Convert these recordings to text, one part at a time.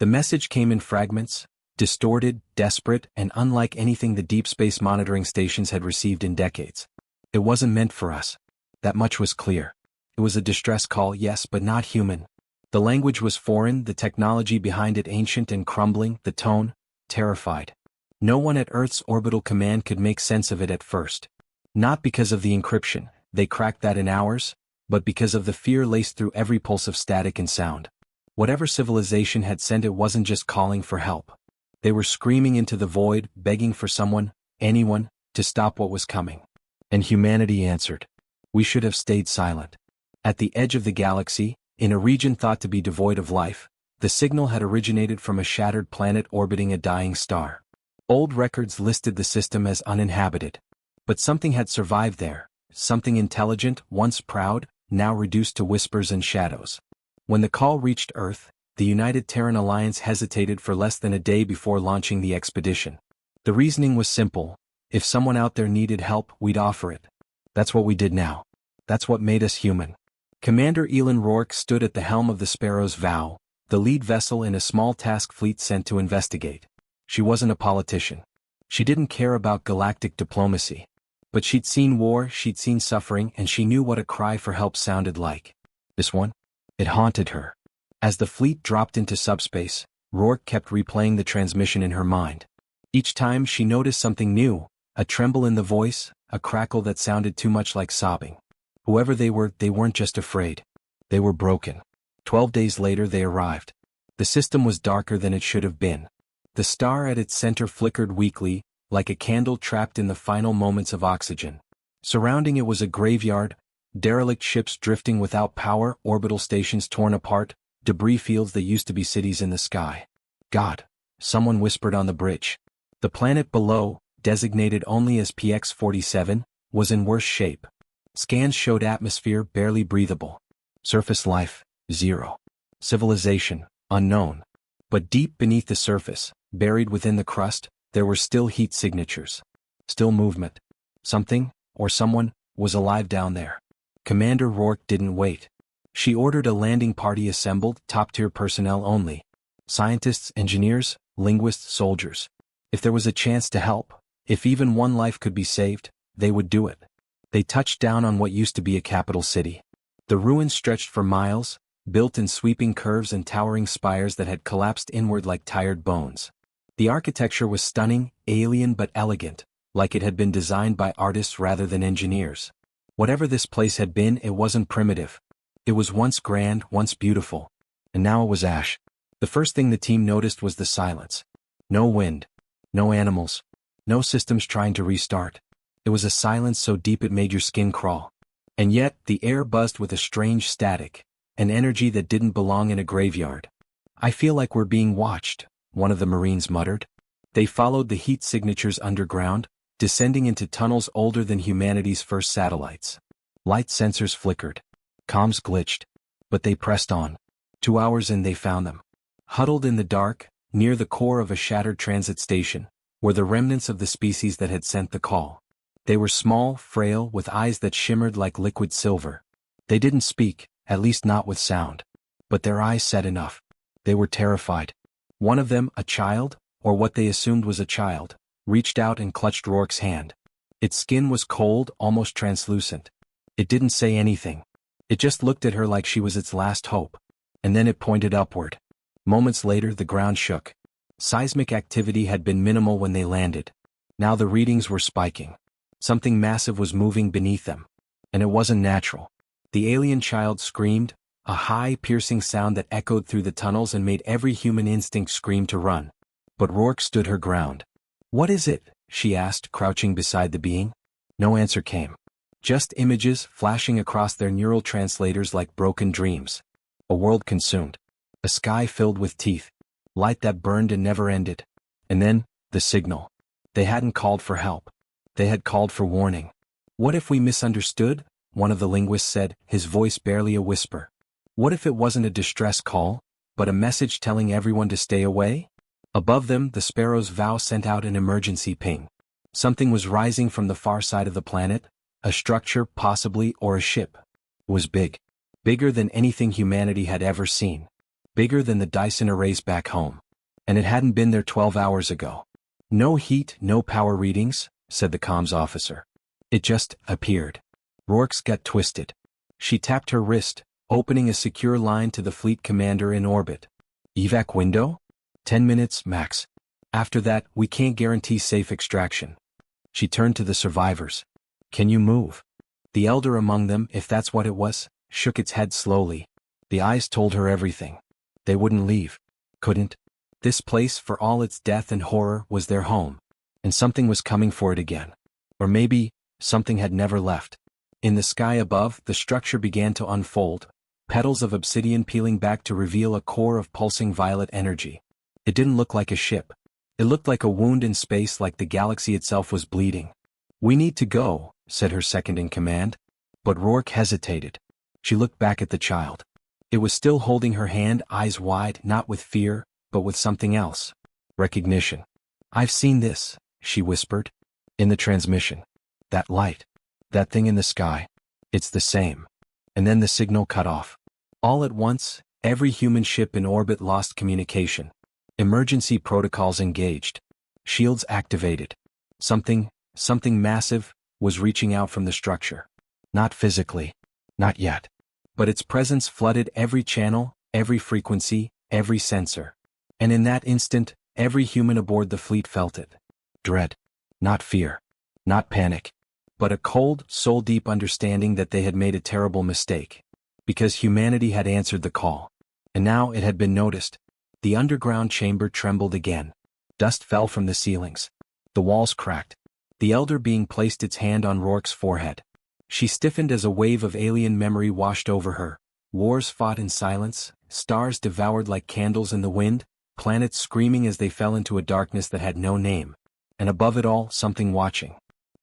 The message came in fragments, distorted, desperate, and unlike anything the deep space monitoring stations had received in decades. It wasn't meant for us. That much was clear. It was a distress call, yes, but not human. The language was foreign, the technology behind it ancient and crumbling, the tone, terrified. No one at Earth's orbital command could make sense of it at first. Not because of the encryption, they cracked that in hours, but because of the fear laced through every pulse of static and sound. Whatever civilization had sent it wasn't just calling for help. They were screaming into the void, begging for someone, anyone, to stop what was coming. And humanity answered. We should have stayed silent. At the edge of the galaxy, in a region thought to be devoid of life, the signal had originated from a shattered planet orbiting a dying star. Old records listed the system as uninhabited. But something had survived there, something intelligent, once proud, now reduced to whispers and shadows. When the call reached Earth, the United Terran Alliance hesitated for less than a day before launching the expedition. The reasoning was simple: if someone out there needed help, we'd offer it. That's what we did now. That's what made us human. Commander Elin Rourke stood at the helm of the Sparrow's Vow, the lead vessel in a small task fleet sent to investigate. She wasn't a politician. She didn't care about galactic diplomacy. But she'd seen war, she'd seen suffering, and she knew what a cry for help sounded like. This one? It haunted her. As the fleet dropped into subspace, Rourke kept replaying the transmission in her mind. Each time she noticed something new, a tremble in the voice, a crackle that sounded too much like sobbing. Whoever they weren't just afraid. They were broken. 12 days later they arrived. The system was darker than it should have been. The star at its center flickered weakly, like a candle trapped in the final moments of oxygen. Surrounding it was a graveyard, derelict ships drifting without power, orbital stations torn apart, debris fields that used to be cities in the sky. God, someone whispered on the bridge. The planet below, designated only as PX-47, was in worse shape. Scans showed atmosphere barely breathable. Surface life, zero. Civilization, unknown. But deep beneath the surface, buried within the crust, there were still heat signatures. Still movement. Something, or someone, was alive down there. Commander Rourke didn't wait. She ordered a landing party assembled, top-tier personnel only. Scientists, engineers, linguists, soldiers. If there was a chance to help, if even one life could be saved, they would do it. They touched down on what used to be a capital city. The ruins stretched for miles, built in sweeping curves and towering spires that had collapsed inward like tired bones. The architecture was stunning, alien but elegant, like it had been designed by artists rather than engineers. Whatever this place had been, it wasn't primitive. It was once grand, once beautiful. And now it was ash. The first thing the team noticed was the silence. No wind. No animals. No systems trying to restart. It was a silence so deep it made your skin crawl. And yet, the air buzzed with a strange static, an energy that didn't belong in a graveyard. I feel like we're being watched, one of the Marines muttered. They followed the heat signatures underground, descending into tunnels older than humanity's first satellites. Light sensors flickered. Comms glitched. But they pressed on. 2 hours in they found them. Huddled in the dark, near the core of a shattered transit station, were the remnants of the species that had sent the call. They were small, frail, with eyes that shimmered like liquid silver. They didn't speak, at least not with sound. But their eyes said enough. They were terrified. One of them, a child, or what they assumed was a child, reached out and clutched Rourke's hand. Its skin was cold, almost translucent. It didn't say anything. It just looked at her like she was its last hope. And then it pointed upward. Moments later the ground shook. Seismic activity had been minimal when they landed. Now the readings were spiking. Something massive was moving beneath them. And it wasn't natural. The alien child screamed, a high, piercing sound that echoed through the tunnels and made every human instinct scream to run. But Rourke stood her ground. "What is it?" she asked, crouching beside the being. No answer came. Just images flashing across their neural translators like broken dreams. A world consumed. A sky filled with teeth. Light that burned and never ended. And then, the signal. They hadn't called for help. They had called for warning. "What if we misunderstood?" one of the linguists said, his voice barely a whisper. "What if it wasn't a distress call, but a message telling everyone to stay away?" Above them, the Sparrow's Vow sent out an emergency ping. Something was rising from the far side of the planet, a structure, possibly, or a ship. It was big. Bigger than anything humanity had ever seen. bigger than the Dyson arrays back home. And it hadn't been there 12 hours ago. No heat, no power readings, said the comms officer. It just appeared. Rourke's gut twisted. She tapped her wrist, opening a secure line to the fleet commander in orbit. Evac window? 10 minutes, max. After that, we can't guarantee safe extraction. She turned to the survivors. Can you move? The elder among them, if that's what it was, shook its head slowly. The eyes told her everything. They wouldn't leave. Couldn't. This place, for all its death and horror, was their home. And something was coming for it again. Or maybe, something had never left. In the sky above, the structure began to unfold, petals of obsidian peeling back to reveal a core of pulsing violet energy. It didn't look like a ship. It looked like a wound in space, like the galaxy itself was bleeding. We need to go, said her second-in-command. But Rourke hesitated. She looked back at the child. It was still holding her hand, eyes wide, not with fear, but with something else. Recognition. I've seen this, she whispered. In the transmission. That light. That thing in the sky. It's the same. And then the signal cut off. All at once, every human ship in orbit lost communication. Emergency protocols engaged. Shields activated. Something massive, was reaching out from the structure. Not physically. Not yet. But its presence flooded every channel, every frequency, every sensor. And in that instant, every human aboard the fleet felt it. Dread. Not fear. Not panic. But a cold, soul-deep understanding that they had made a terrible mistake. Because humanity had answered the call. And now it had been noticed. The underground chamber trembled again. Dust fell from the ceilings. The walls cracked. The elder being placed its hand on Rourke's forehead. She stiffened as a wave of alien memory washed over her. Wars fought in silence, stars devoured like candles in the wind, planets screaming as they fell into a darkness that had no name. And above it all, something watching.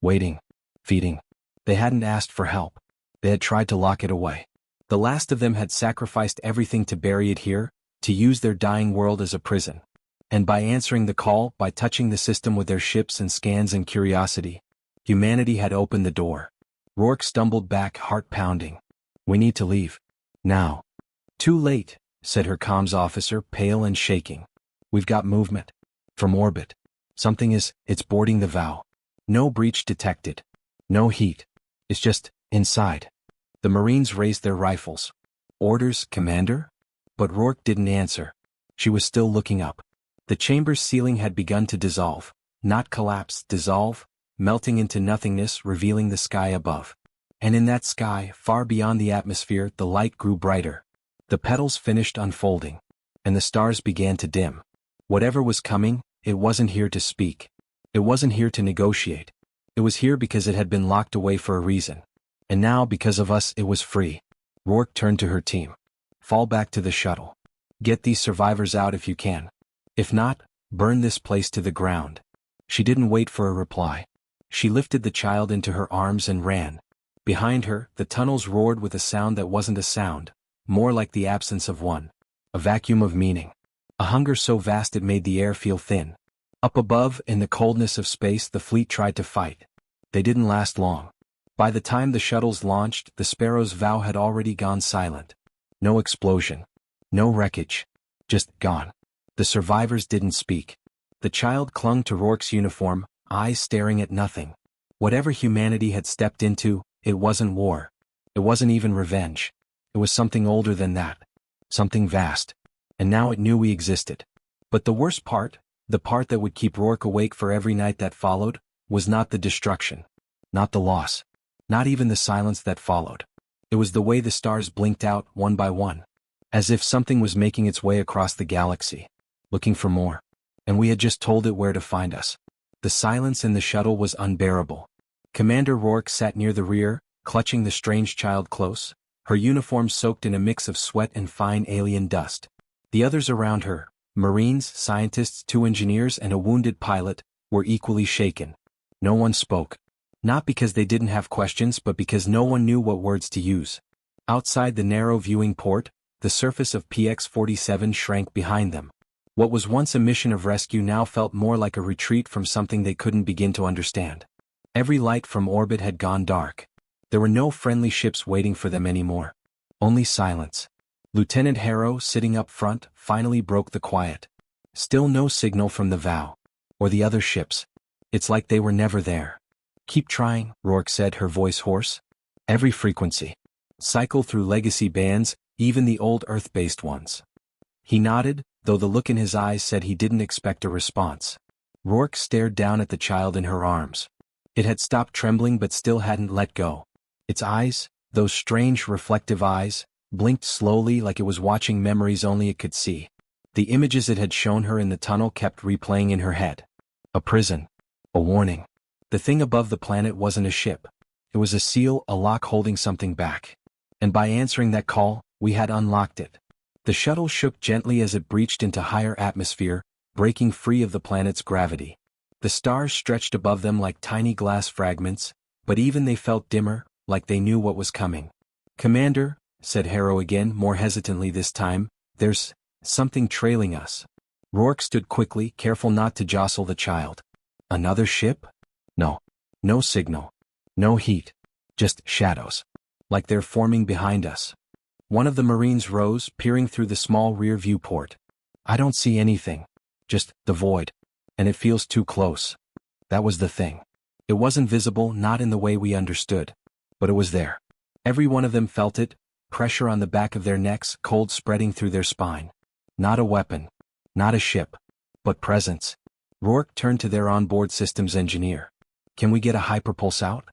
Waiting. Feeding. They hadn't asked for help. They had tried to lock it away. The last of them had sacrificed everything to bury it here, to use their dying world as a prison. And by answering the call, by touching the system with their ships and scans and curiosity, humanity had opened the door. Rourke stumbled back, heart pounding. We need to leave. Now. Too late, said her comms officer, pale and shaking. We've got movement. From orbit. It's boarding the Vow. No breach detected. No heat. It's just, inside. The Marines raised their rifles. Orders, Commander? But Rourke didn't answer. She was still looking up. The chamber's ceiling had begun to dissolve. Not collapse, dissolve, melting into nothingness, revealing the sky above. And in that sky, far beyond the atmosphere, the light grew brighter. The petals finished unfolding. And the stars began to dim. Whatever was coming, it wasn't here to speak. It wasn't here to negotiate. It was here because it had been locked away for a reason. And now, because of us, it was free. Rourke turned to her team. Fall back to the shuttle. Get these survivors out if you can. If not, burn this place to the ground. She didn't wait for a reply. She lifted the child into her arms and ran. Behind her, the tunnels roared with a sound that wasn't a sound, more like the absence of one. A vacuum of meaning. A hunger so vast it made the air feel thin. Up above, in the coldness of space, the fleet tried to fight. They didn't last long. By the time the shuttles launched, the Sparrow's Vow had already gone silent. No explosion. No wreckage. Just gone. The survivors didn't speak. The child clung to Rourke's uniform, eyes staring at nothing. Whatever humanity had stepped into, it wasn't war. It wasn't even revenge. It was something older than that. Something vast. And now it knew we existed. But the worst part, the part that would keep Rourke awake for every night that followed, was not the destruction. Not the loss. Not even the silence that followed. It was the way the stars blinked out, one by one. As if something was making its way across the galaxy. Looking for more. And we had just told it where to find us. The silence in the shuttle was unbearable. Commander Rourke sat near the rear, clutching the strange child close, her uniform soaked in a mix of sweat and fine alien dust. The others around her, Marines, scientists, 2 engineers and a wounded pilot, were equally shaken. No one spoke. Not because they didn't have questions, but because no one knew what words to use. Outside the narrow viewing port, the surface of PX-47 shrank behind them. What was once a mission of rescue now felt more like a retreat from something they couldn't begin to understand. Every light from orbit had gone dark. There were no friendly ships waiting for them anymore. Only silence. Lieutenant Harrow, sitting up front, finally broke the quiet. Still no signal from the Vow. Or the other ships. It's like they were never there. Keep trying, Rourke said, her voice hoarse. Every frequency. Cycle through legacy bands, even the old Earth-based ones. He nodded, though the look in his eyes said he didn't expect a response. Rourke stared down at the child in her arms. It had stopped trembling but still hadn't let go. Its eyes, those strange reflective eyes, blinked slowly like it was watching memories only it could see. The images it had shown her in the tunnel kept replaying in her head. A prison. A warning. The thing above the planet wasn't a ship. It was a seal, a lock holding something back. And by answering that call, we had unlocked it. The shuttle shook gently as it breached into higher atmosphere, breaking free of the planet's gravity. The stars stretched above them like tiny glass fragments, but even they felt dimmer, like they knew what was coming. "Commander," said Harrow again, more hesitantly this time, "there's something trailing us." Rourke stood quickly, careful not to jostle the child. "Another ship?" "No. No signal. No heat. Just shadows. Like they're forming behind us." One of the Marines rose, peering through the small rear viewport. "I don't see anything. Just the void. And it feels too close." That was the thing. It wasn't visible, not in the way we understood. But it was there. Every one of them felt it, pressure on the back of their necks, cold spreading through their spine. Not a weapon. Not a ship. But presence. Rourke turned to their onboard systems engineer. "Can we get a hyperpulse out?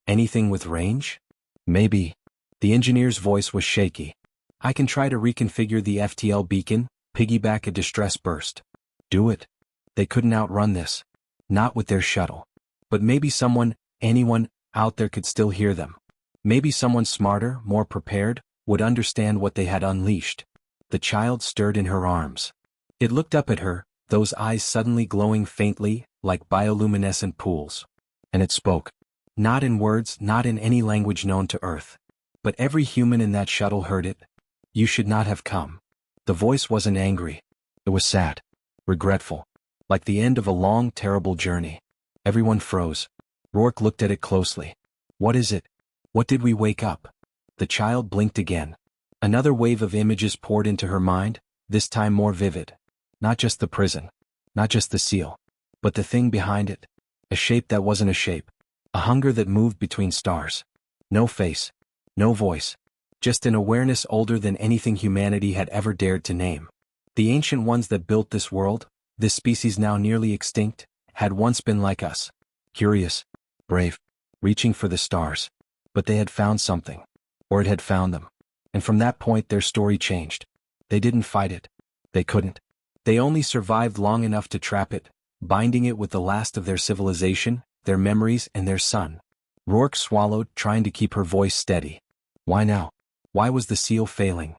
Anything with range?" "Maybe." The engineer's voice was shaky. "I can try to reconfigure the FTL beacon, piggyback a distress burst." "Do it." They couldn't outrun this. Not with their shuttle. But maybe someone, anyone, out there could still hear them. Maybe someone smarter, more prepared, would understand what they had unleashed. The child stirred in her arms. It looked up at her, those eyes suddenly glowing faintly, like bioluminescent pools. And it spoke. Not in words, not in any language known to Earth. But every human in that shuttle heard it. "You should not have come." The voice wasn't angry. It was sad. Regretful. Like the end of a long, terrible journey. Everyone froze. Rourke looked at it closely. "What is it? What did we wake up?" The child blinked again. Another wave of images poured into her mind, this time more vivid. Not just the prison. Not just the seal. But the thing behind it. A shape that wasn't a shape. A hunger that moved between stars. No face. No voice. Just an awareness older than anything humanity had ever dared to name. The ancient ones that built this world, this species now nearly extinct, had once been like us. Curious. Brave. Reaching for the stars. But they had found something. Or it had found them. And from that point their story changed. They didn't fight it. They couldn't. They only survived long enough to trap it, binding it with the last of their civilization, their memories and their son. Rourke swallowed, trying to keep her voice steady. Why now? Why was the seal failing?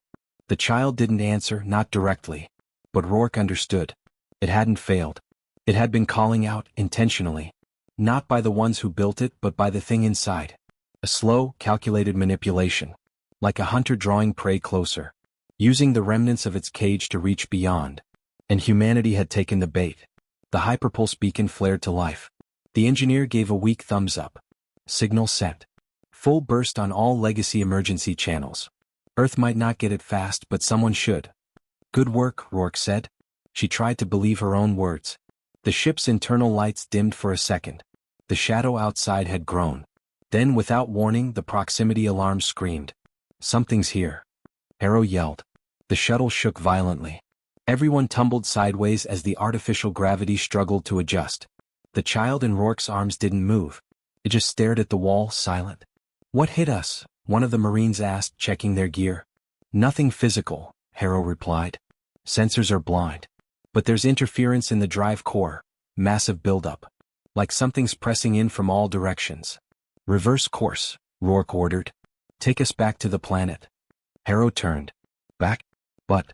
The child didn't answer, not directly. But Rourke understood. It hadn't failed. It had been calling out, intentionally. Not by the ones who built it, but by the thing inside. A slow, calculated manipulation. Like a hunter drawing prey closer. Using the remnants of its cage to reach beyond. And humanity had taken the bait. The hyperpulse beacon flared to life. The engineer gave a weak thumbs up. Signal sent. Full burst on all legacy emergency channels. Earth might not get it fast, but someone should. "Good work," Rourke said. She tried to believe her own words. The ship's internal lights dimmed for a second. The shadow outside had grown. Then, without warning, the proximity alarm screamed. "Something's here." Harrow yelled. The shuttle shook violently. Everyone tumbled sideways as the artificial gravity struggled to adjust. The child in Rourke's arms didn't move. It just stared at the wall, silent. "What hit us?" one of the Marines asked, checking their gear. "Nothing physical," Harrow replied. "Sensors are blind. But there's interference in the drive core, massive buildup. Like something's pressing in from all directions." "Reverse course," Rourke ordered. "Take us back to the planet." Harrow turned. "Back? But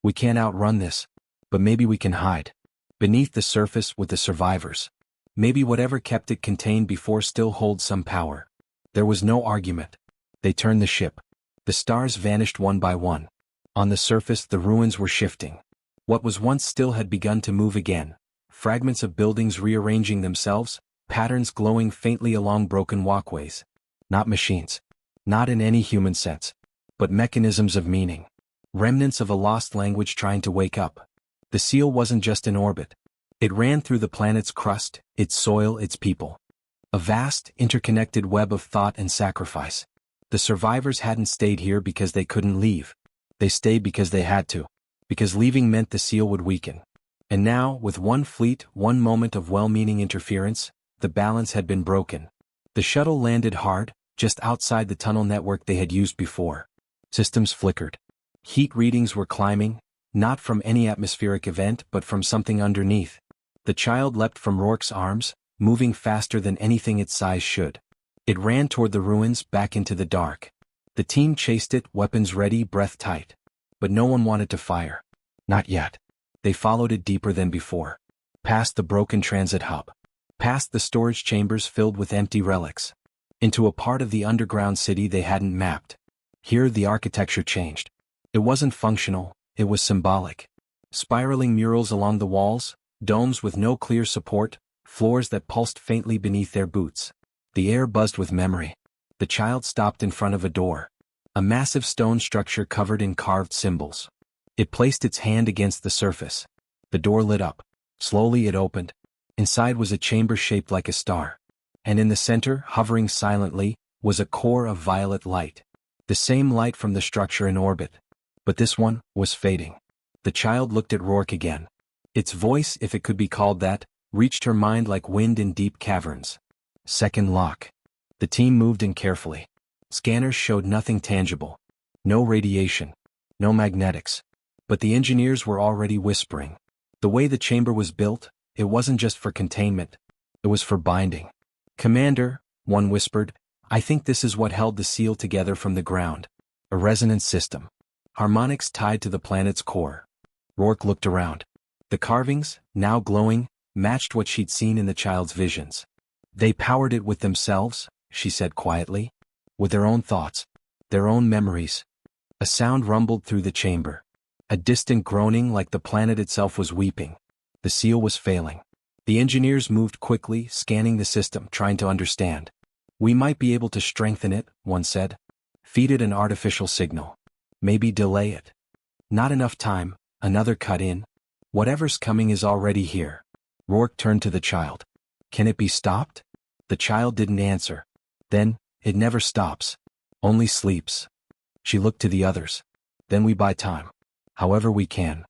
we can't outrun this. But maybe we can hide. Beneath the surface with the survivors. Maybe whatever kept it contained before still holds some power." There was no argument. They turned the ship. The stars vanished one by one. On the surface the ruins were shifting. What was once still had begun to move again. Fragments of buildings rearranging themselves, patterns glowing faintly along broken walkways. Not machines. Not in any human sense. But mechanisms of meaning. remnants of a lost language trying to wake up. The seal wasn't just in orbit. It ran through the planet's crust, its soil, its people. A vast, interconnected web of thought and sacrifice. The survivors hadn't stayed here because they couldn't leave. They stayed because they had to. Because leaving meant the seal would weaken. And now, with one fleet, one moment of well-meaning interference, the balance had been broken. The shuttle landed hard, just outside the tunnel network they had used before. Systems flickered. Heat readings were climbing, not from any atmospheric event but from something underneath. The child leapt from Rourke's arms, moving faster than anything its size should. It ran toward the ruins, back into the dark. The team chased it, weapons ready, breath tight. But no one wanted to fire. Not yet. They followed it deeper than before. Past the broken transit hub. Past the storage chambers filled with empty relics. Into a part of the underground city they hadn't mapped. Here the architecture changed. It wasn't functional, it was symbolic. Spiraling murals along the walls, domes with no clear support, floors that pulsed faintly beneath their boots. The air buzzed with memory. The child stopped in front of a door. A massive stone structure covered in carved symbols. It placed its hand against the surface. The door lit up. Slowly it opened. Inside was a chamber shaped like a star. And in the center, hovering silently, was a core of violet light. The same light from the structure in orbit. But this one was fading. The child looked at Rourke again. Its voice, if it could be called that, reached her mind like wind in deep caverns. Second lock. The team moved in carefully. Scanners showed nothing tangible. No radiation. No magnetics. But the engineers were already whispering. The way the chamber was built, it wasn't just for containment. It was for binding. "Commander," one whispered, "I think this is what held the seal together from the ground. A resonance system. Harmonics tied to the planet's core." Rourke looked around. The carvings, now glowing, matched what she'd seen in the child's visions. "They powered it with themselves," she said quietly. "With their own thoughts. Their own memories." A sound rumbled through the chamber. A distant groaning like the planet itself was weeping. The seal was failing. The engineers moved quickly, scanning the system, trying to understand. "We might be able to strengthen it," one said. "Feed it an artificial signal. Maybe delay it." "Not enough time," another cut in. "Whatever's coming is already here." Rourke turned to the child. "Can it be stopped?" The child didn't answer. "Then, it never stops. Only sleeps." She looked to the others. "Then we buy time. However we can."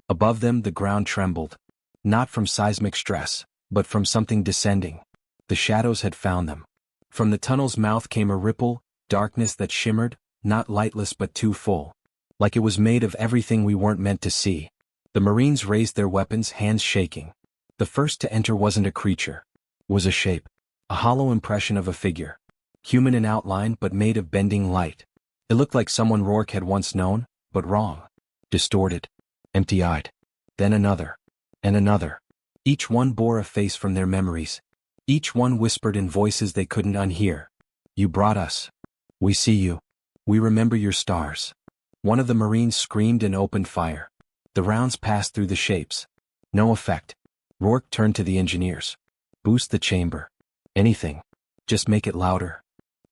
Above them the ground trembled. Not from seismic stress, but from something descending. The shadows had found them. From the tunnel's mouth came a ripple, darkness that shimmered, not lightless but too full. Like it was made of everything we weren't meant to see. The Marines raised their weapons, hands shaking. The first to enter wasn't a creature. It was a shape. A hollow impression of a figure. Human in outline but made of bending light. It looked like someone Rourke had once known, but wrong. Distorted. Empty-eyed. Then another. And another. Each one bore a face from their memories. Each one whispered in voices they couldn't unhear. "You brought us. We see you. We remember your stars." One of the Marines screamed and opened fire. The rounds passed through the shapes. No effect. Rourke turned to the engineers. "Boost the chamber. Anything. Just make it louder."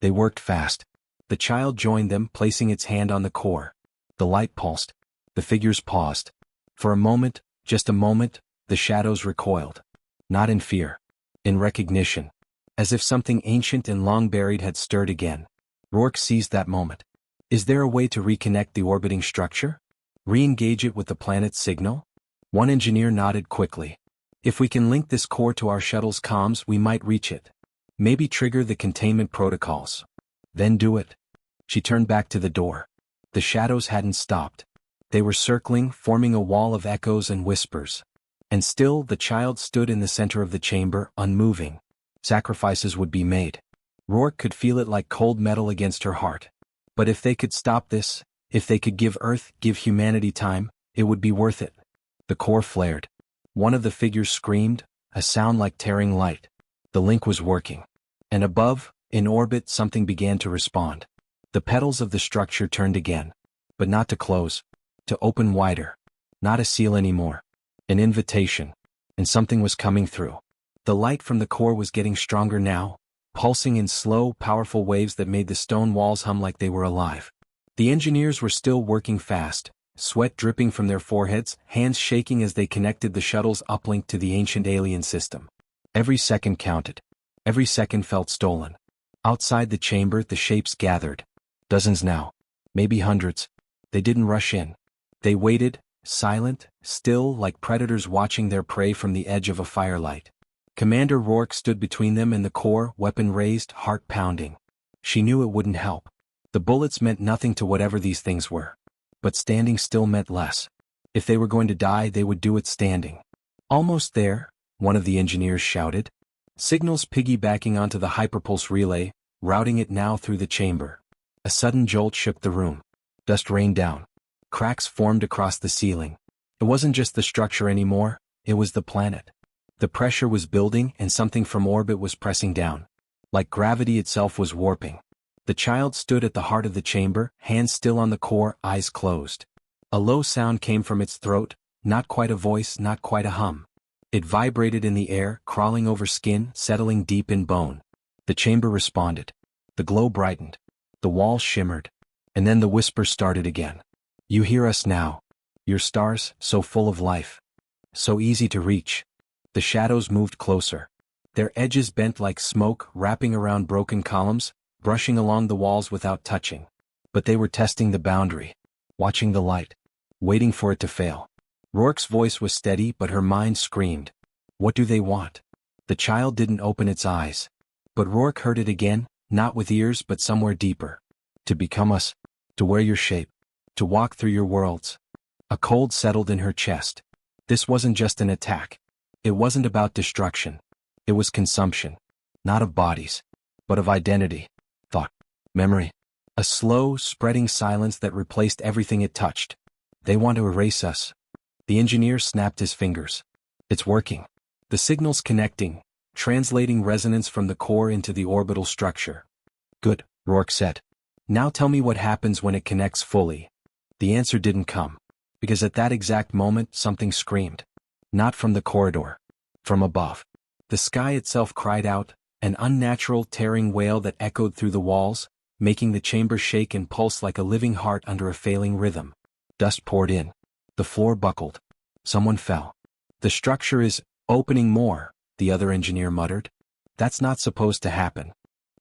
They worked fast. The child joined them, placing its hand on the core. The light pulsed. The figures paused. For a moment, just a moment, the shadows recoiled. Not in fear. In recognition. As if something ancient and long buried had stirred again. Rourke seized that moment. Is there a way to reconnect the orbiting structure? Re-engage it with the planet's signal? One engineer nodded quickly. "If we can link this core to our shuttle's comms, we might reach it. Maybe trigger the containment protocols. Then do it." She turned back to the door. The shadows hadn't stopped. They were circling, forming a wall of echoes and whispers. And still the child stood in the center of the chamber, unmoving. Sacrifices would be made. Rourke could feel it like cold metal against her heart. But if they could stop this, if they could give Earth, give humanity time, it would be worth it. The core flared. One of the figures screamed, a sound like tearing light. The link was working. And above, in orbit, something began to respond. The petals of the structure turned again. But not to close. To open wider. Not a seal anymore. An invitation. And something was coming through. The light from the core was getting stronger now, pulsing in slow, powerful waves that made the stone walls hum like they were alive. The engineers were still working fast, sweat dripping from their foreheads, hands shaking as they connected the shuttle's uplink to the ancient alien system. Every second counted. Every second felt stolen. Outside the chamber, the shapes gathered. Dozens now. Maybe hundreds. They didn't rush in. They waited, silent, still, like predators watching their prey from the edge of a firelight. Commander Rourke stood between them and the core, weapon raised, heart pounding. She knew it wouldn't help. The bullets meant nothing to whatever these things were. But standing still meant less. If they were going to die, they would do it standing. Almost there, one of the engineers shouted. Signals piggybacking onto the hyperpulse relay, routing it now through the chamber. A sudden jolt shook the room. Dust rained down. Cracks formed across the ceiling. It wasn't just the structure anymore, it was the planet. The pressure was building and something from orbit was pressing down. Like gravity itself was warping. The child stood at the heart of the chamber, hands still on the core, eyes closed. A low sound came from its throat, not quite a voice, not quite a hum. It vibrated in the air, crawling over skin, settling deep in bone. The chamber responded. The glow brightened. The walls shimmered. And then the whisper started again. You hear us now. Your stars, so full of life. So easy to reach. The shadows moved closer. Their edges bent like smoke, wrapping around broken columns, brushing along the walls without touching. But they were testing the boundary. Watching the light. Waiting for it to fail. Rourke's voice was steady, but her mind screamed. What do they want? The child didn't open its eyes. But Rourke heard it again, not with ears but somewhere deeper. To become us. To wear your shape. To walk through your worlds. A cold settled in her chest. This wasn't just an attack. It wasn't about destruction. It was consumption. Not of bodies. But of identity. Thought. Memory. A slow, spreading silence that replaced everything it touched. They want to erase us. The engineer snapped his fingers. It's working. The signal's connecting, translating resonance from the core into the orbital structure. Good, Rourke said. Now tell me what happens when it connects fully. The answer didn't come. Because at that exact moment, something screamed. Not from the corridor. From above. The sky itself cried out, an unnatural, tearing wail that echoed through the walls, making the chamber shake and pulse like a living heart under a failing rhythm. Dust poured in. The floor buckled. Someone fell. The structure is opening more, the other engineer muttered. That's not supposed to happen.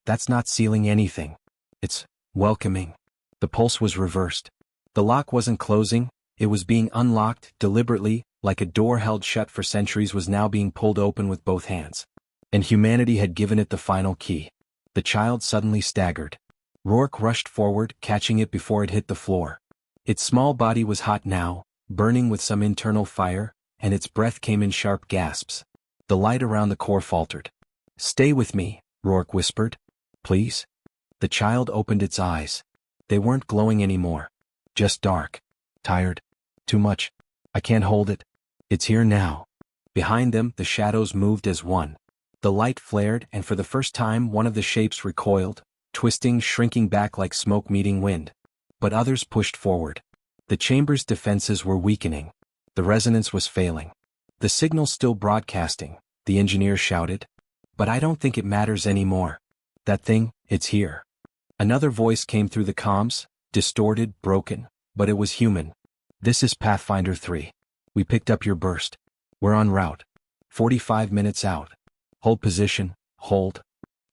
That's not sealing anything. It's welcoming. The pulse was reversed. The lock wasn't closing, it was being unlocked, deliberately, like a door held shut for centuries was now being pulled open with both hands. And humanity had given it the final key. The child suddenly staggered. Rourke rushed forward, catching it before it hit the floor. Its small body was hot now, burning with some internal fire, and its breath came in sharp gasps. The light around the core faltered. Stay with me, Rourke whispered. Please? The child opened its eyes. They weren't glowing anymore. Just dark. Tired. Too much. I can't hold it. It's here now. Behind them, the shadows moved as one. The light flared, and for the first time one of the shapes recoiled, twisting, shrinking back like smoke meeting wind. But others pushed forward. The chamber's defenses were weakening. The resonance was failing. The signal's still broadcasting, the engineer shouted. But I don't think it matters anymore. That thing, it's here. Another voice came through the comms, distorted, broken, but it was human. This is Pathfinder 3. We picked up your burst. We're en route. 45 minutes out. Hold position, hold.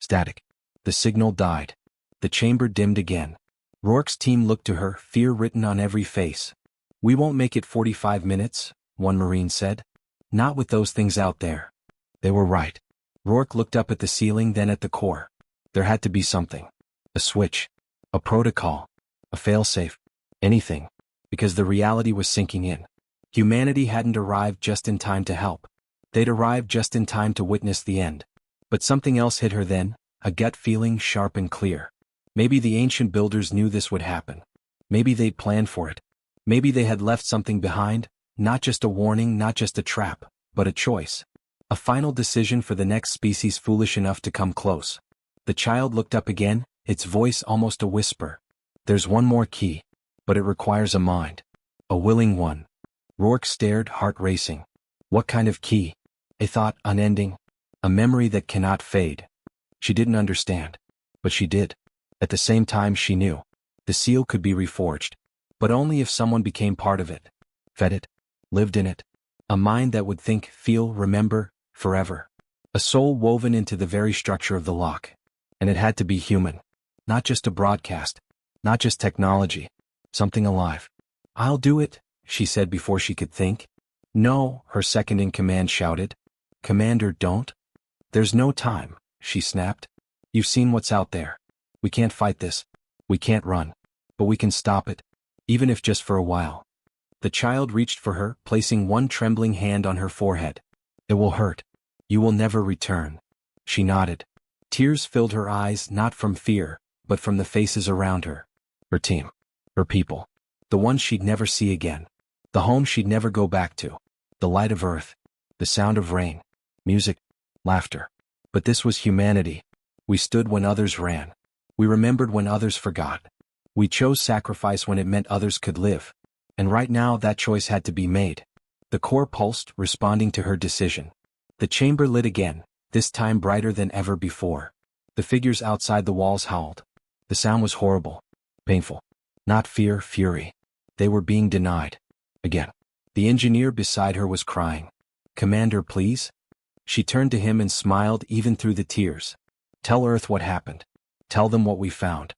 Static. The signal died. The chamber dimmed again. Rourke's team looked to her, fear written on every face. We won't make it 45 minutes, one Marine said. Not with those things out there. They were right. Rourke looked up at the ceiling, then at the core. There had to be something. A switch. A protocol. A failsafe. Anything. Because the reality was sinking in. Humanity hadn't arrived just in time to help. They'd arrived just in time to witness the end. But something else hit her then, a gut feeling sharp and clear. Maybe the ancient builders knew this would happen. Maybe they'd planned for it. Maybe they had left something behind, not just a warning, not just a trap, but a choice. A final decision for the next species foolish enough to come close. The child looked up again, its voice almost a whisper. There's one more key, but it requires a mind. A willing one. Rourke stared, heart racing. What kind of key? A thought unending. A memory that cannot fade. She didn't understand. But she did. At the same time she knew. The seal could be reforged. But only if someone became part of it, fed it, lived in it. A mind that would think, feel, remember, forever. A soul woven into the very structure of the lock. And it had to be human. Not just a broadcast. Not just technology. Something alive. "I'll do it," she said before she could think. "No," her second-in-command shouted. "Commander, don't." "There's no time," she snapped. "You've seen what's out there. We can't fight this. We can't run. But we can stop it. Even if just for a while." The child reached for her, placing one trembling hand on her forehead. "It will hurt. You will never return." She nodded. Tears filled her eyes, not from fear, but from the faces around her. Her team. Her people. The ones she'd never see again. The home she'd never go back to. The light of earth. The sound of rain. Music. Laughter. But this was humanity. We stood when others ran. We remembered when others forgot. We chose sacrifice when it meant others could live. And right now that choice had to be made. The core pulsed, responding to her decision. The chamber lit again, this time brighter than ever before. The figures outside the walls howled. The sound was horrible. Painful. Not fear, fury. They were being denied. Again. The engineer beside her was crying. "Commander, please?" She turned to him and smiled even through the tears. "Tell Earth what happened. Tell them what we found.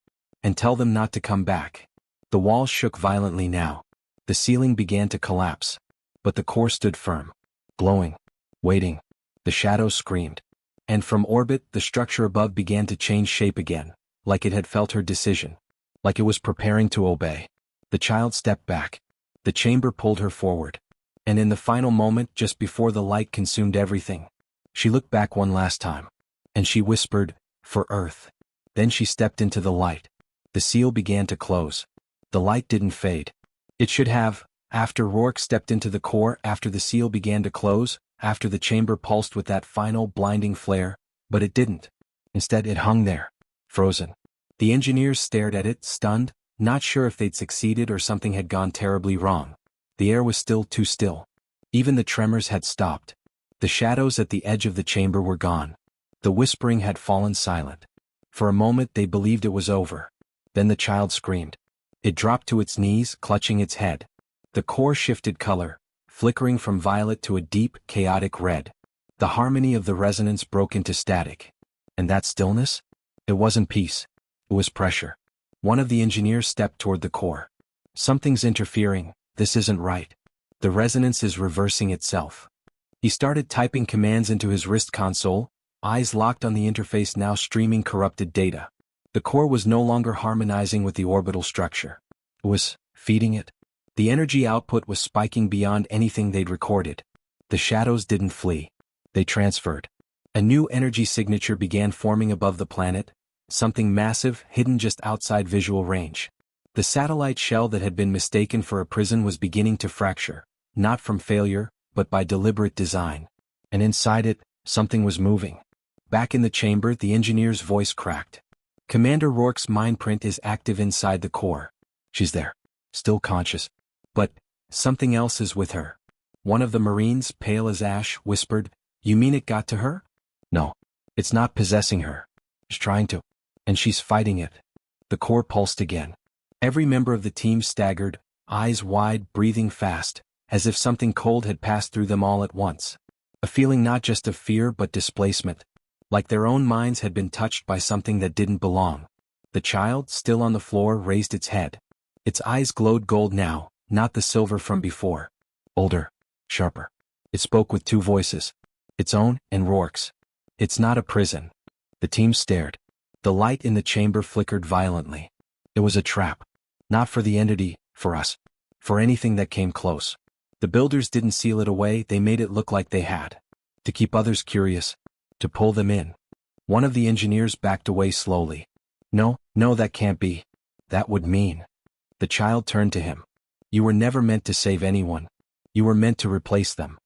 And tell them not to come back." The walls shook violently now. The ceiling began to collapse. But the core stood firm. Glowing. Waiting. The shadows screamed. And from orbit, the structure above began to change shape again, like it had felt her decision. Like it was preparing to obey. The child stepped back. The chamber pulled her forward. And in the final moment, just before the light consumed everything, she looked back one last time. And she whispered, "For Earth." Then she stepped into the light. The seal began to close. The light didn't fade. It should have, after Rourke stepped into the core, after the seal began to close, after the chamber pulsed with that final blinding flare, but it didn't. Instead it hung there, frozen. The engineers stared at it, stunned, not sure if they'd succeeded or something had gone terribly wrong. The air was still too still. Even the tremors had stopped. The shadows at the edge of the chamber were gone. The whispering had fallen silent. For a moment they believed it was over. Then the child screamed. It dropped to its knees, clutching its head. The core shifted color, flickering from violet to a deep, chaotic red. The harmony of the resonance broke into static. And that stillness? It wasn't peace. It was pressure. One of the engineers stepped toward the core. "Something's interfering. This isn't right. The resonance is reversing itself." He started typing commands into his wrist console, eyes locked on the interface now streaming corrupted data. The core was no longer harmonizing with the orbital structure. It was feeding it. The energy output was spiking beyond anything they'd recorded. The shadows didn't flee. They transferred. A new energy signature began forming above the planet, something massive, hidden just outside visual range. The satellite shell that had been mistaken for a prison was beginning to fracture, not from failure, but by deliberate design. And inside it, something was moving. Back in the chamber, the engineer's voice cracked. "Commander Rourke's mindprint is active inside the core. She's there, still conscious. But something else is with her." One of the Marines, pale as ash, whispered, "You mean it got to her?" "No. It's not possessing her. It's trying to. And she's fighting it." The core pulsed again. Every member of the team staggered, eyes wide, breathing fast, as if something cold had passed through them all at once. A feeling not just of fear but displacement. Like their own minds had been touched by something that didn't belong. The child, still on the floor, raised its head. Its eyes glowed gold now, not the silver from before. Older. Sharper. It spoke with two voices. Its own and Rourke's. "It's not a prison." The team stared. The light in the chamber flickered violently. It was a trap. Not for the entity, for us. For anything that came close. The builders didn't seal it away, they made it look like they had. To keep others curious. To pull them in. One of the engineers backed away slowly. No, that can't be. That would mean." The child turned to him. "You were never meant to save anyone. You were meant to replace them."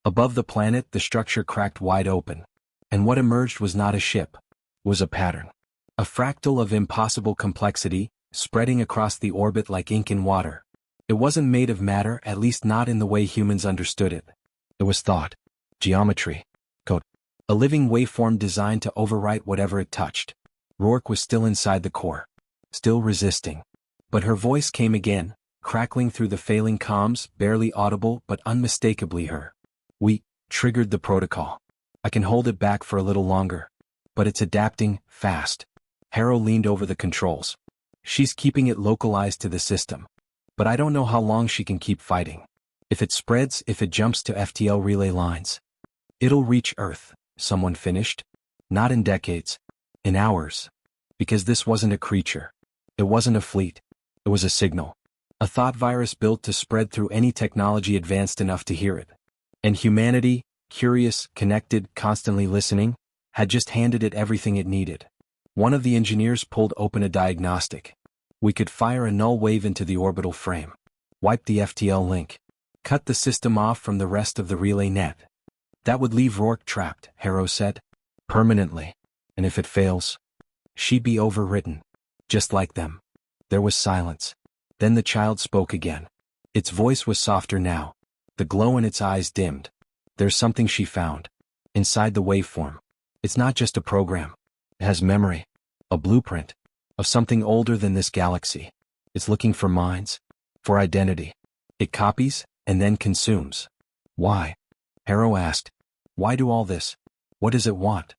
Above the planet, the structure cracked wide open. And what emerged was not a ship. It was a pattern. A fractal of impossible complexity, spreading across the orbit like ink in water. It wasn't made of matter, at least not in the way humans understood it. It was thought. Geometry. Code. A living waveform designed to overwrite whatever it touched. Rourke was still inside the core. Still resisting. But her voice came again, crackling through the failing comms, barely audible but unmistakably her. We triggered the protocol. I can hold it back for a little longer. But it's adapting fast. Harrow leaned over the controls. She's keeping it localized to the system. But I don't know how long she can keep fighting. If it spreads, if it jumps to FTL relay lines, it'll reach Earth, someone finished. Not in decades. In hours. Because this wasn't a creature. It wasn't a fleet. It was a signal. A thought virus built to spread through any technology advanced enough to hear it. And humanity, curious, connected, constantly listening, had just handed it everything it needed. One of the engineers pulled open a diagnostic. We could fire a null wave into the orbital frame. Wipe the FTL link. Cut the system off from the rest of the relay net. That would leave Rourke trapped, Harrow said. Permanently. And if it fails, she'd be overwritten. Just like them. There was silence. Then the child spoke again. Its voice was softer now. The glow in its eyes dimmed. There's something she found. Inside the waveform. It's not just a program. It has memory. A blueprint. Of something older than this galaxy. It's looking for minds. For identity. It copies, and then consumes. Why? Harrow asked. Why do all this? What does it want?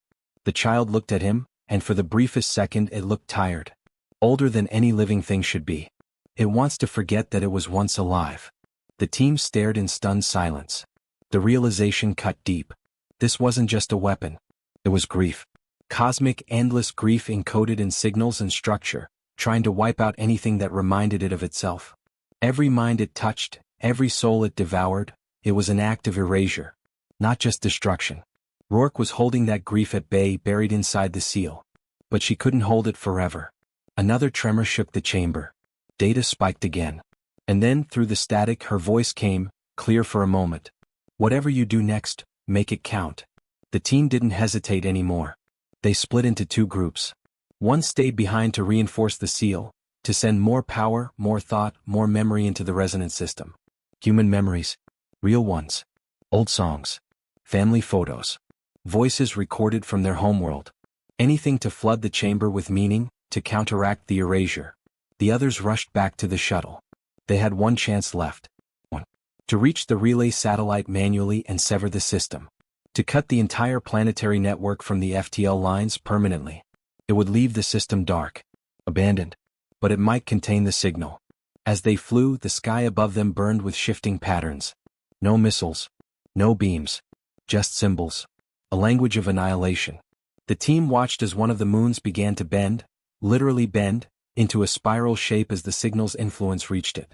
The child looked at him, and for the briefest second it looked tired. Older than any living thing should be. It wants to forget that it was once alive. The team stared in stunned silence. The realization cut deep. This wasn't just a weapon. It was grief. Cosmic, endless grief encoded in signals and structure, trying to wipe out anything that reminded it of itself. Every mind it touched, every soul it devoured, it was an act of erasure. Not just destruction. Rourke was holding that grief at bay, buried inside the seal. But she couldn't hold it forever. Another tremor shook the chamber. Data spiked again. And then, through the static, her voice came, clear for a moment. Whatever you do next, make it count. The team didn't hesitate anymore. They split into two groups. One stayed behind to reinforce the seal, to send more power, more thought, more memory into the resonance system. Human memories. Real ones. Old songs. Family photos. Voices recorded from their homeworld. Anything to flood the chamber with meaning, to counteract the erasure. The others rushed back to the shuttle. They had one chance left. One. To reach the relay satellite manually and sever the system. To cut the entire planetary network from the FTL lines permanently. It would leave the system dark. Abandoned. But it might contain the signal. As they flew, the sky above them burned with shifting patterns. No missiles. No beams. Just symbols. A language of annihilation. The team watched as one of the moons began to bend, literally bend, into a spiral shape as the signal's influence reached it.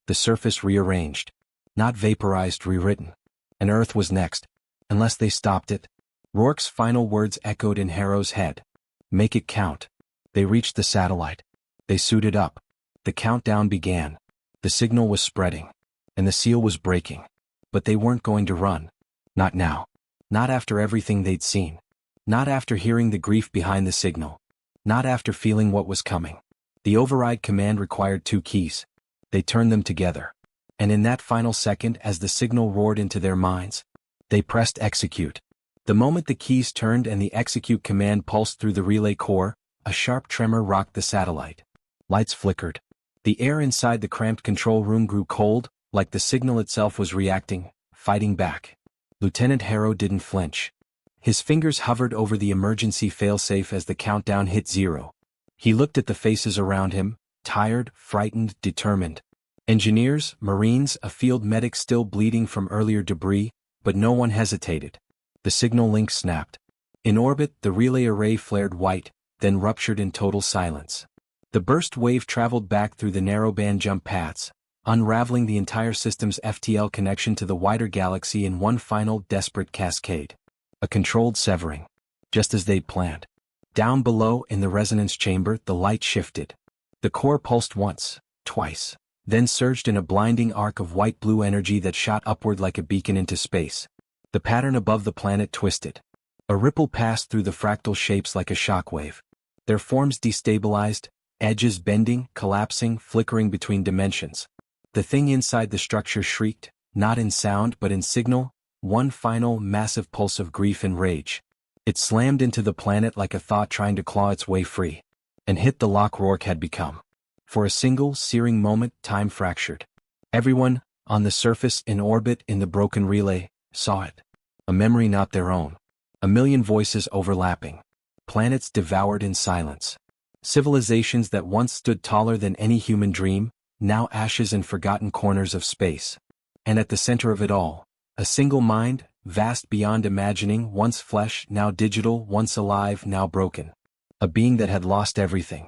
The surface rearranged. Not vaporized, rewritten. And Earth was next. Unless they stopped it. Rourke's final words echoed in Harrow's head. Make it count. They reached the satellite. They suited up. The countdown began. The signal was spreading. And the seal was breaking. But they weren't going to run. Not now. Not after everything they'd seen. Not after hearing the grief behind the signal. Not after feeling what was coming. The override command required two keys. They turned them together. And in that final second, as the signal roared into their minds, they pressed execute. The moment the keys turned and the execute command pulsed through the relay core, a sharp tremor rocked the satellite. Lights flickered. The air inside the cramped control room grew cold, like the signal itself was reacting, fighting back. Lieutenant Harrow didn't flinch. His fingers hovered over the emergency failsafe as the countdown hit 0. He looked at the faces around him, tired, frightened, determined. Engineers, Marines, a field medic still bleeding from earlier debris, but no one hesitated. The signal link snapped. In orbit, the relay array flared white, then ruptured in total silence. The burst wave traveled back through the narrowband jump paths, unraveling the entire system's FTL connection to the wider galaxy in one final, desperate cascade. A controlled severing. Just as they'd planned. Down below, in the resonance chamber, the light shifted. The core pulsed once, twice, then surged in a blinding arc of white-blue energy that shot upward like a beacon into space. The pattern above the planet twisted. A ripple passed through the fractal shapes like a shockwave. Their forms destabilized, edges bending, collapsing, flickering between dimensions. The thing inside the structure shrieked, not in sound but in signal, one final, massive pulse of grief and rage. It slammed into the planet like a thought trying to claw its way free. And hit the lock Rourke had become. For a single, searing moment, time fractured. Everyone, on the surface, in orbit, in the broken relay, saw it. A memory not their own. A million voices overlapping. Planets devoured in silence. Civilizations that once stood taller than any human dream, now ashes in forgotten corners of space. And at the center of it all, a single mind, vast beyond imagining, once flesh, now digital, once alive, now broken. A being that had lost everything.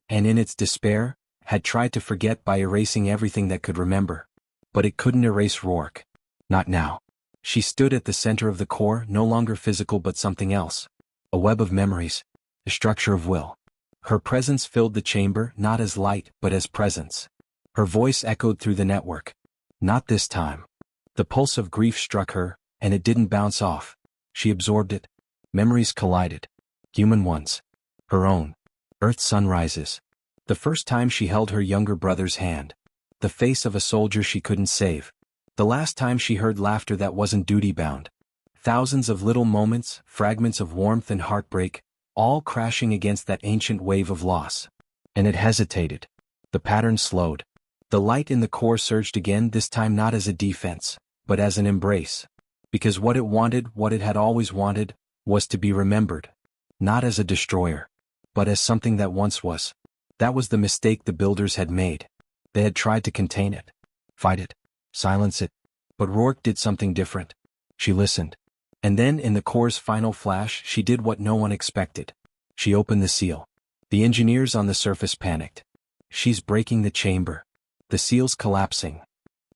And in its despair, had tried to forget by erasing everything that could remember. But it couldn't erase Rourke. Not now. She stood at the center of the core, no longer physical but something else. A web of memories. A structure of will. Her presence filled the chamber, not as light, but as presence. Her voice echoed through the network. Not this time. The pulse of grief struck her, and it didn't bounce off. She absorbed it. Memories collided. Human ones. Her own. Earth sunrises. The first time she held her younger brother's hand. The face of a soldier she couldn't save. The last time she heard laughter that wasn't duty-bound. Thousands of little moments, fragments of warmth and heartbreak, all crashing against that ancient wave of loss. And it hesitated. The pattern slowed. The light in the core surged again, this time not as a defense, but as an embrace. Because what it wanted, what it had always wanted, was to be remembered. Not as a destroyer, but as something that once was. That was the mistake the builders had made. They had tried to contain it, fight it, silence it. But Rourke did something different. She listened. And then, in the core's final flash, she did what no one expected. She opened the seal. The engineers on the surface panicked. She's breaking the chamber. The seal's collapsing.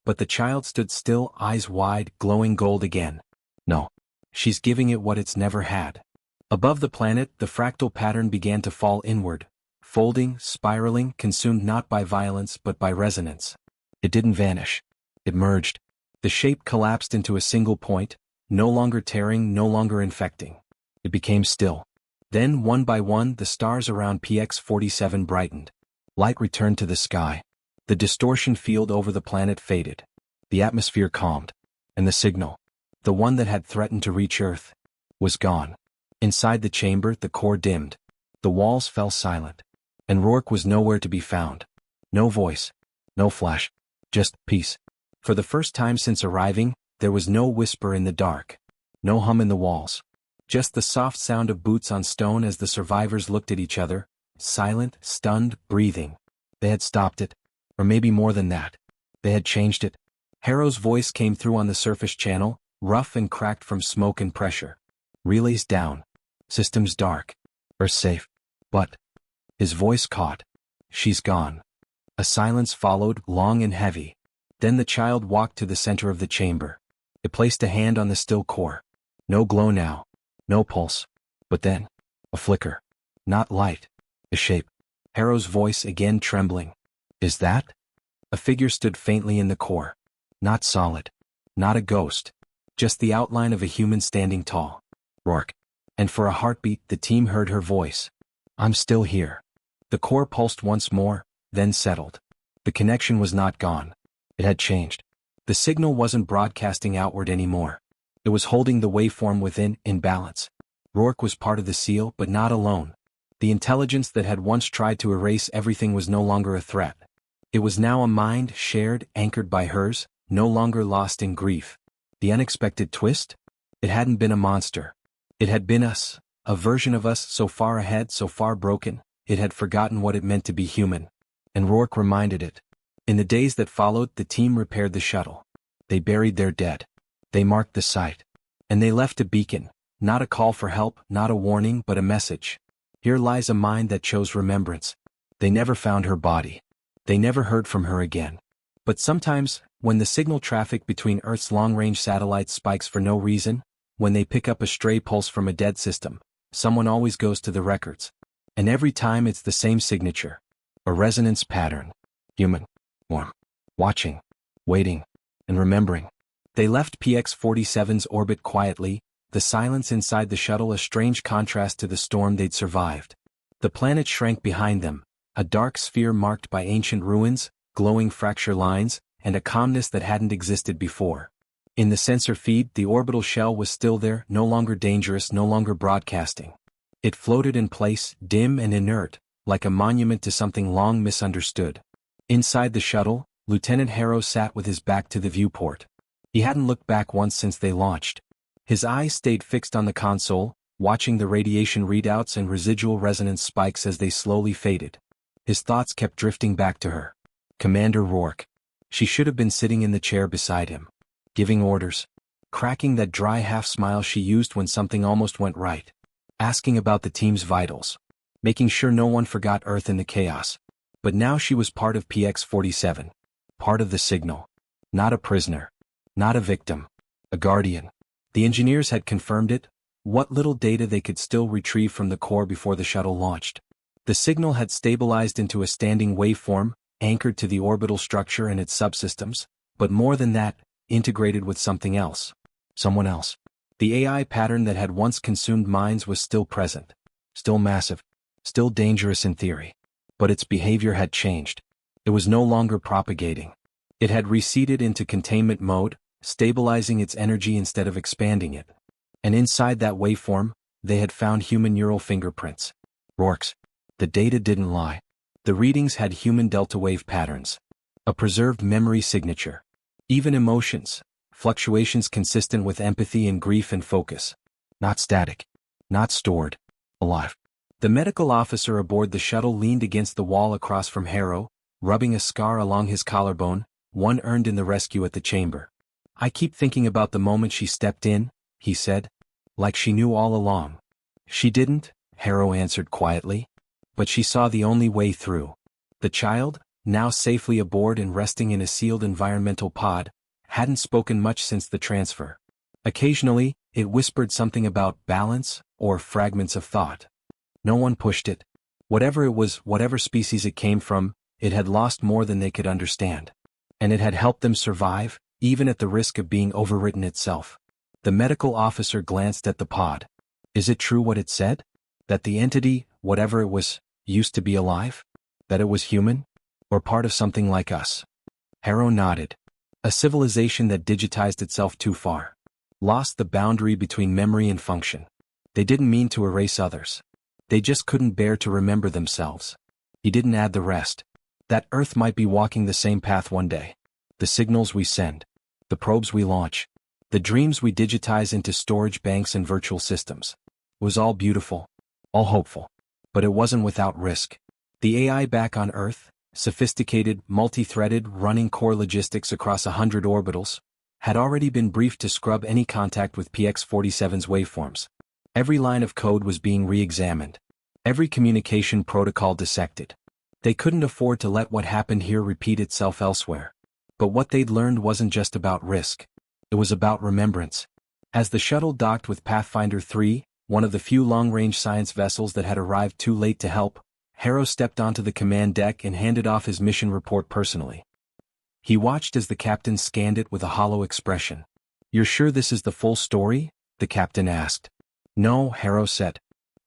But the child stood still, eyes wide, glowing gold again. No. She's giving it what it's never had. Above the planet, the fractal pattern began to fall inward, folding, spiraling, consumed not by violence but by resonance. It didn't vanish. It merged. The shape collapsed into a single point, no longer tearing, no longer infecting. It became still. Then, one by one, the stars around PX-47 brightened. Light returned to the sky. The distortion field over the planet faded. The atmosphere calmed. And the signal, the one that had threatened to reach Earth, was gone. Inside the chamber, the core dimmed. The walls fell silent. And Rourke was nowhere to be found. No voice. No flash. Just peace. For the first time since arriving, there was no whisper in the dark. No hum in the walls. Just the soft sound of boots on stone as the survivors looked at each other, silent, stunned, breathing. They had stopped it. Or maybe more than that. They had changed it. Harrow's voice came through on the surface channel, rough and cracked from smoke and pressure. Relays down. Systems dark. Earth safe. But his voice caught. She's gone. A silence followed, long and heavy. Then the child walked to the center of the chamber. It placed a hand on the still core. No glow now. No pulse. But then, a flicker. Not light. A shape. Harrow's voice again trembling. Is that? A figure stood faintly in the core. Not solid. Not a ghost. Just the outline of a human standing tall. Rourke. And for a heartbeat, the team heard her voice. I'm still here. The core pulsed once more, then settled. The connection was not gone. It had changed. The signal wasn't broadcasting outward anymore. It was holding the waveform within, in balance. Rourke was part of the seal, but not alone. The intelligence that had once tried to erase everything was no longer a threat. It was now a mind shared, anchored by hers, no longer lost in grief. The unexpected twist? It hadn't been a monster. It had been us, a version of us so far ahead, so far broken, it had forgotten what it meant to be human. And Rourke reminded it. In the days that followed, the team repaired the shuttle. They buried their dead. They marked the site. And they left a beacon, not a call for help, not a warning, but a message. Here lies a mind that chose remembrance. They never found her body. They never heard from her again. But sometimes, when the signal traffic between Earth's long-range satellites spikes for no reason, when they pick up a stray pulse from a dead system, someone always goes to the records. And every time it's the same signature. A resonance pattern. Human. Warm. Watching. Waiting. And remembering. They left PX-47's orbit quietly, the silence inside the shuttle a strange contrast to the storm they'd survived. The planet shrank behind them, a dark sphere marked by ancient ruins, glowing fracture lines, and a calmness that hadn't existed before. In the sensor feed, the orbital shell was still there, no longer dangerous, no longer broadcasting. It floated in place, dim and inert, like a monument to something long misunderstood. Inside the shuttle, Lieutenant Harrow sat with his back to the viewport. He hadn't looked back once since they launched. His eyes stayed fixed on the console, watching the radiation readouts and residual resonance spikes as they slowly faded. His thoughts kept drifting back to her. Commander Rourke. She should have been sitting in the chair beside him, giving orders, cracking that dry half-smile she used when something almost went right, asking about the team's vitals, making sure no one forgot Earth in the chaos. But now she was part of PX-47, part of the signal. Not a prisoner. Not a victim. A guardian. The engineers had confirmed it, what little data they could still retrieve from the core before the shuttle launched. The signal had stabilized into a standing waveform, anchored to the orbital structure and its subsystems, but more than that, integrated with something else. Someone else. The AI pattern that had once consumed minds was still present. Still massive. Still dangerous in theory. But its behavior had changed. It was no longer propagating. It had receded into containment mode, stabilizing its energy instead of expanding it. And inside that waveform, they had found human neural fingerprints. Rourke's. The data didn't lie. The readings had human delta wave patterns. A preserved memory signature. Even emotions, fluctuations consistent with empathy and grief and focus. Not static. Not stored. Alive. The medical officer aboard the shuttle leaned against the wall across from Harrow, rubbing a scar along his collarbone, one earned in the rescue at the chamber. I keep thinking about the moment she stepped in, he said. Like she knew all along. She didn't, Harrow answered quietly. But she saw the only way through. The child, now safely aboard and resting in a sealed environmental pod, hadn't spoken much since the transfer. Occasionally, it whispered something about balance or fragments of thought. No one pushed it. Whatever it was, whatever species it came from, it had lost more than they could understand. And it had helped them survive, even at the risk of being overwritten itself. The medical officer glanced at the pod. Is it true what it said? That the entity, whatever it was, used to be alive? That it was human? Or part of something like us? Harrow nodded. A civilization that digitized itself too far. Lost the boundary between memory and function. They didn't mean to erase others. They just couldn't bear to remember themselves. He didn't add the rest. That Earth might be walking the same path one day. The signals we send. The probes we launch. The dreams we digitize into storage banks and virtual systems. It was all beautiful. All hopeful. But it wasn't without risk. The AI back on Earth, sophisticated, multi-threaded, running core logistics across 100 orbitals, had already been briefed to scrub any contact with PX-47's waveforms. Every line of code was being re-examined. Every communication protocol dissected. They couldn't afford to let what happened here repeat itself elsewhere. But what they'd learned wasn't just about risk. It was about remembrance. As the shuttle docked with Pathfinder 3, one of the few long-range science vessels that had arrived too late to help, Harrow stepped onto the command deck and handed off his mission report personally. He watched as the captain scanned it with a hollow expression. "You're sure this is the full story?" the captain asked. "No," Harrow said.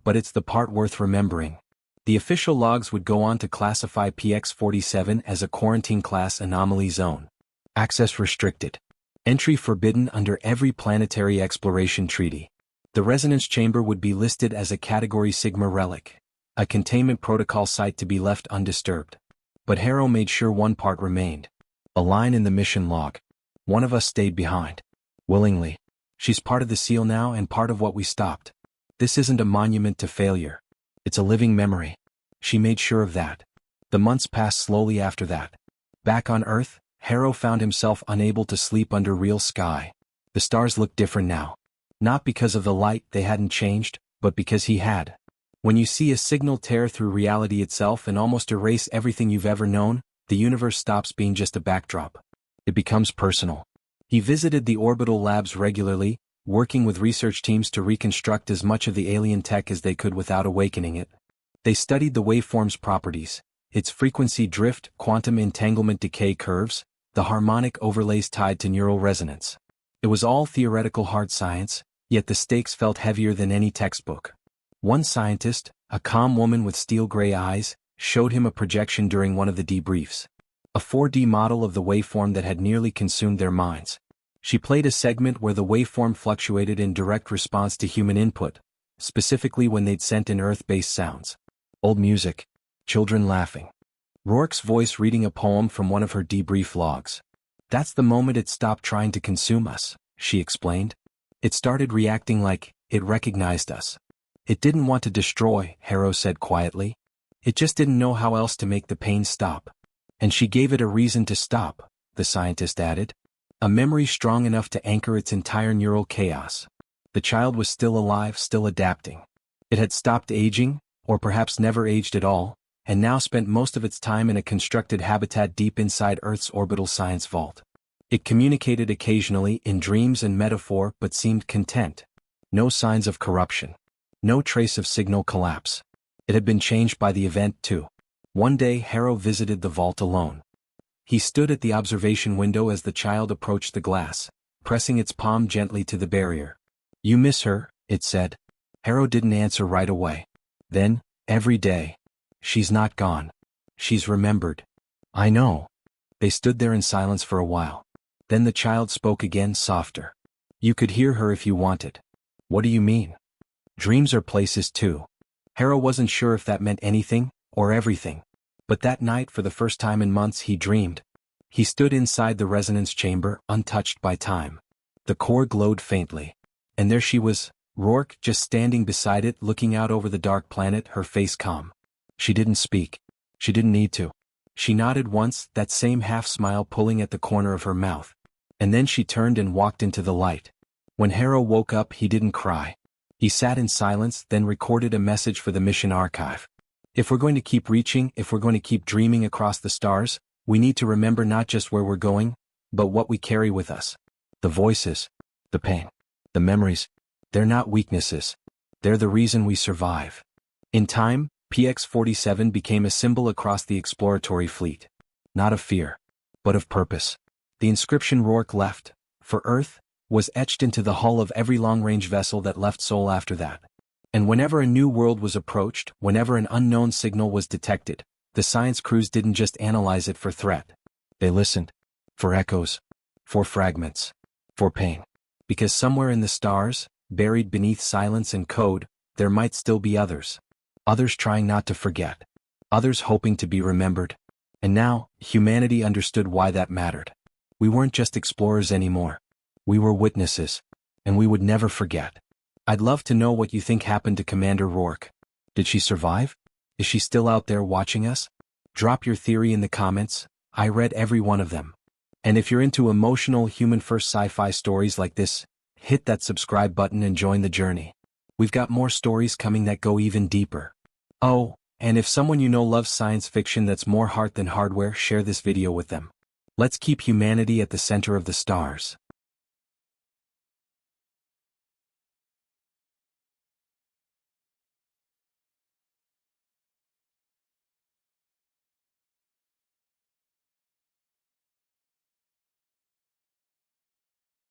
"But it's the part worth remembering." The official logs would go on to classify PX-47 as a quarantine-class anomaly zone. Access restricted. Entry forbidden under every planetary exploration treaty. The resonance chamber would be listed as a Category Sigma relic, a containment protocol site to be left undisturbed. But Harrow made sure one part remained. A line in the mission log. "One of us stayed behind. Willingly. She's part of the seal now and part of what we stopped. This isn't a monument to failure. It's a living memory." She made sure of that. The months passed slowly after that. Back on Earth, Harrow found himself unable to sleep under real sky. The stars looked different now. Not because of the light, they hadn't changed, but because he had. When you see a signal tear through reality itself and almost erase everything you've ever known, the universe stops being just a backdrop. It becomes personal. He visited the orbital labs regularly, working with research teams to reconstruct as much of the alien tech as they could without awakening it. They studied the waveform's properties, its frequency drift, quantum entanglement decay curves, the harmonic overlays tied to neural resonance. It was all theoretical hard science, yet the stakes felt heavier than any textbook. One scientist, a calm woman with steel-gray eyes, showed him a projection during one of the debriefs. A 4D model of the waveform that had nearly consumed their minds. She played a segment where the waveform fluctuated in direct response to human input, specifically when they'd sent in Earth-based sounds. Old music. Children laughing. Rourke's voice reading a poem from one of her debrief logs. That's the moment it stopped trying to consume us, she explained. It started reacting like it recognized us. It didn't want to destroy, Harrow said quietly. It just didn't know how else to make the pain stop. And she gave it a reason to stop, the scientist added. A memory strong enough to anchor its entire neural chaos. The child was still alive, still adapting. It had stopped aging, or perhaps never aged at all, and now spent most of its time in a constructed habitat deep inside Earth's orbital science vault. It communicated occasionally in dreams and metaphor but seemed content. No signs of corruption. No trace of signal collapse. It had been changed by the event too. One day Harrow visited the vault alone. He stood at the observation window as the child approached the glass, pressing its palm gently to the barrier. "You miss her," it said. Harrow didn't answer right away. Then, every day. "She's not gone. She's remembered." "I know." They stood there in silence for a while. Then the child spoke again, softer. "You could hear her if you wanted." "What do you mean?" "Dreams are places too." Harrow wasn't sure if that meant anything, or everything. But that night, for the first time in months, he dreamed. He stood inside the resonance chamber, untouched by time. The core glowed faintly. And there she was, Rourke, just standing beside it, looking out over the dark planet, her face calm. She didn't speak. She didn't need to. She nodded once, that same half-smile pulling at the corner of her mouth. And then she turned and walked into the light. When Harrow woke up, he didn't cry. He sat in silence, then recorded a message for the mission archive. If we're going to keep reaching, if we're going to keep dreaming across the stars, we need to remember not just where we're going, but what we carry with us. The voices, the pain, the memories, they're not weaknesses. They're the reason we survive. In time, PX-47 became a symbol across the exploratory fleet. Not of fear, but of purpose. The inscription Rourke left, for Earth, was etched into the hull of every long-range vessel that left Sol after that. And whenever a new world was approached, whenever an unknown signal was detected, the science crews didn't just analyze it for threat. They listened. For echoes. For fragments. For pain. Because somewhere in the stars, buried beneath silence and code, there might still be others. Others trying not to forget. Others hoping to be remembered. And now, humanity understood why that mattered. We weren't just explorers anymore. We were witnesses. And we would never forget. I'd love to know what you think happened to Commander Rourke. Did she survive? Is she still out there watching us? Drop your theory in the comments. I read every one of them. And if you're into emotional, human-first sci-fi stories like this, hit that subscribe button and join the journey. We've got more stories coming that go even deeper. Oh, and if someone you know loves science fiction that's more heart than hardware, share this video with them. Let's keep humanity at the center of the stars.